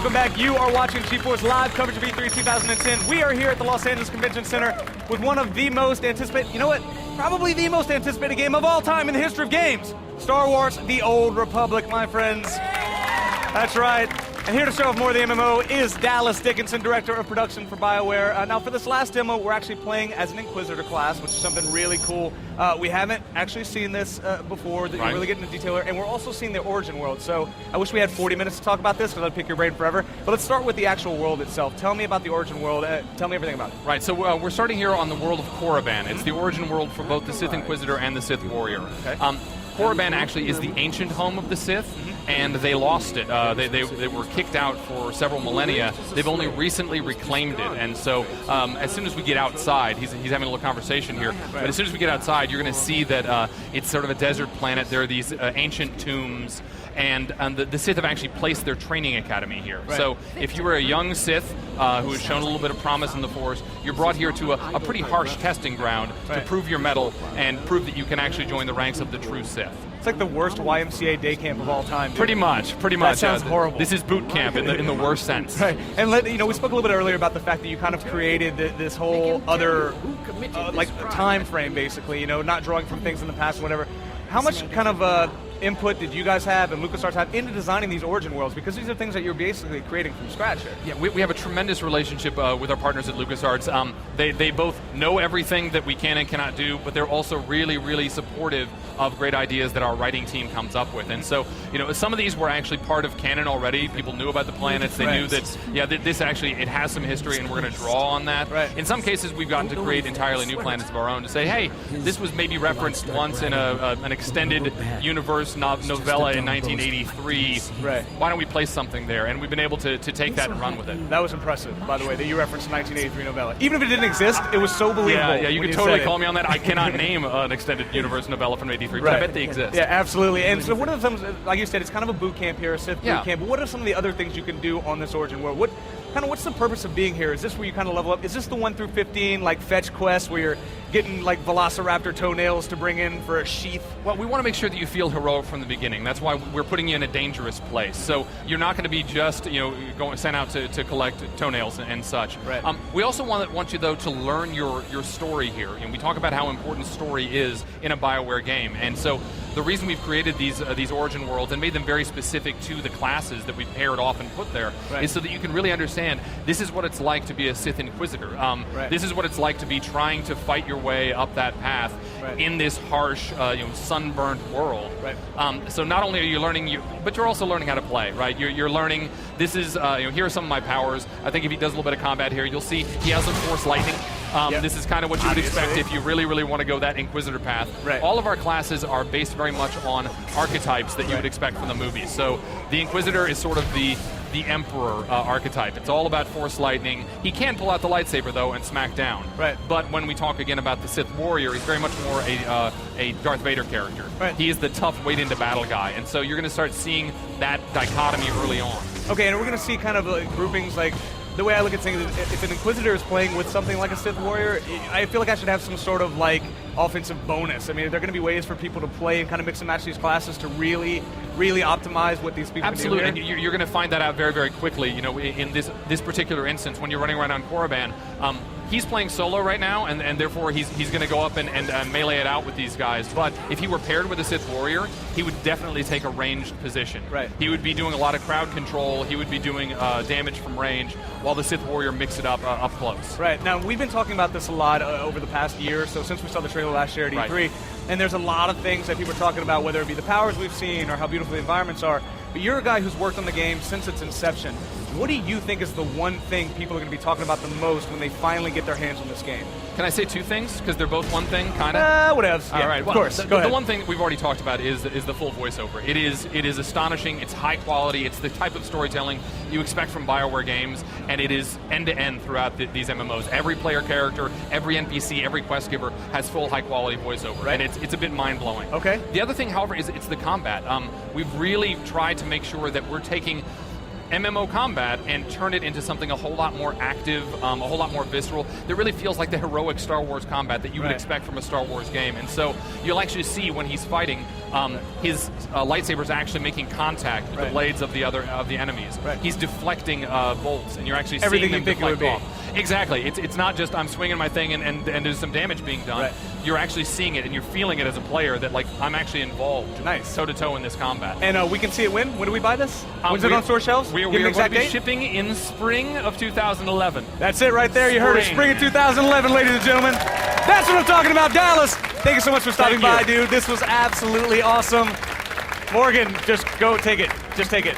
welcome back. You are watching GeForce live coverage of E3 2010. We are here at the Los Angeles Convention Center with one of the most anticipated, you know what, probably the most anticipated game of all time in the history of games. Star Wars, The Old Republic, my friends. That's right. And here to show off more of the MMO is Dallas Dickinson, Director of Production for BioWare. Now for this last demo, we're actually playing as an Inquisitor class, which is something really cool. We haven't actually seen this before, that you really get into detail here, and we're also seeing the origin world. So I wish we had 40 minutes to talk about this, because I'd pick your brain forever. But let's start with the actual world itself. Tell me about the origin world. Tell me everything about it. Right, so we're starting here on the world of Korriban. It's the origin world for both the Sith Inquisitor and the Sith Warrior. Okay. Korriban actually is the ancient home of the Sith, and they lost it. They were kicked out for several millennia. They've only recently reclaimed it, and so as soon as we get outside, he's having a little conversation here, but as soon as we get outside, you're going to see that it's sort of a desert planet. There are these ancient tombs, and the Sith have actually placed their training academy here. Right. So if you were a young Sith who has shown a little bit of promise in the Force, you're brought here to a pretty harsh testing ground to prove your mettle and prove that you can actually join the ranks of the true Sith. It's like the worst YMCA day camp of all time. Pretty much. That sounds horrible. This is boot camp in the worst sense. Right. And we spoke a little bit earlier about the fact that you kind of created this whole other time frame, basically. Not drawing from things in the past or whatever. How much kind of input did you guys have and LucasArts have into designing these origin worlds? Because these are things that you're basically creating from scratch here. Yeah, we have a tremendous relationship with our partners at LucasArts. They both know everything that we can and cannot do, but they're also really, really supportive of great ideas that our writing team comes up with. And so, some of these were actually part of canon already. People knew about the planets. They knew that, this actually, it has some history, and we're going to draw on that. Right. In some cases, we've gotten to create entirely new planets of our own to say, hey, this was maybe referenced once in an extended universe novella in 1983. Right. Why don't we place something there? And we've been able to take that and run with it. That was impressive, by the way, that you referenced the 1983 novella. Even if it didn't exist, it was so believable. Yeah, you could totally call me on that. I cannot name an extended universe novella from 83, but I bet they exist. Yeah, absolutely. And so what are some, like you said, it's kind of a boot camp here, a Sith boot camp, but what are some of the other things you can do on this origin world? What's the purpose of being here? Is this where you kind of level up? Is this the 1 through 15, like fetch quest, where you're getting like Velociraptor toenails to bring in for a sheath? Well, we want to make sure that you feel heroic from the beginning. That's why we're putting you in a dangerous place. So you're not going to be just going sent out to collect toenails and such. Right. We also want you though to learn your story here. We talk about how important story is in a BioWare game, and so the reason we've created these origin worlds and made them very specific to the classes that we've paired off and put there is so that you can really understand this is what it's like to be a Sith Inquisitor. This is what it's like to be trying to fight your way up that path in this harsh, sunburnt world. Right. So not only are you learning, but you're also learning how to play. Right. You're learning. This is here are some of my powers. I think if he does a little bit of combat here, you'll see he has some Force lightning. This is kind of what you would expect if you really, really want to go that Inquisitor path. Right. All of our classes are based very much on archetypes that you would expect from the movies. So the Inquisitor is sort of the Emperor archetype. It's all about Force lightning. He can pull out the lightsaber, though, and smack down. Right. But when we talk again about the Sith Warrior, he's very much more a Darth Vader character. Right. He is the tough, wade-into-battle guy. And so you're going to start seeing that dichotomy early on. Okay, and we're going to see kind of groupings like, the way I look at things is if an Inquisitor is playing with something like a Sith Warrior, I feel like I should have some sort of offensive bonus. I mean, are there going to be ways for people to play and kind of mix and match these classes to really, really optimize what these people Absolutely. can do here? And you're going to find that out very, very quickly. In this particular instance, when you're running around on Korriban, he's playing solo right now, and therefore he's going to go up and melee it out with these guys. But if he were paired with a Sith Warrior, he would definitely take a ranged position. Right. He would be doing a lot of crowd control. He would be doing damage from range, while the Sith Warrior mix it up up close. Right. Now, we've been talking about this a lot over the past year or so, since we saw the trailer last year at E3, and there's a lot of things that people are talking about, whether it be the powers we've seen or how beautiful the environments are. But you're a guy who's worked on the game since its inception. What do you think is the one thing people are going to be talking about the most when they finally get their hands on this game? Can I say two things? Because they're both one thing, kind of? Whatever. Yeah, all right. Well, of course. The one thing we've already talked about is the full voiceover. It is astonishing. It's high quality. It's the type of storytelling you expect from BioWare games, and it is end-to-end throughout these MMOs. Every player character, every NPC, every quest giver has full high-quality voiceover, and it's a bit mind-blowing. Okay. The other thing, however, is it's the combat. We've really tried to make sure that we're taking MMO combat and turn it into something a whole lot more active, a whole lot more visceral, that really feels like the heroic Star Wars combat that you would expect from a Star Wars game. And so you'll actually see when he's fighting, his lightsaber's actually making contact with the blades of the enemies. He's deflecting bolts, and you're actually seeing them deflect off. Exactly. It's not just I'm swinging my thing and there's some damage being done. You're actually seeing it and you're feeling it as a player that, like, I'm actually involved toe-to-toe in this combat. And we can see it when? When do we buy this? When's it on store shelves? We are going to be shipping in spring of 2011. That's it right there. You heard it. Spring of 2011, ladies and gentlemen. That's what I'm talking about, Dallas. Thank you so much for stopping by, dude. This was absolutely awesome. Morgan, just go take it. Just take it.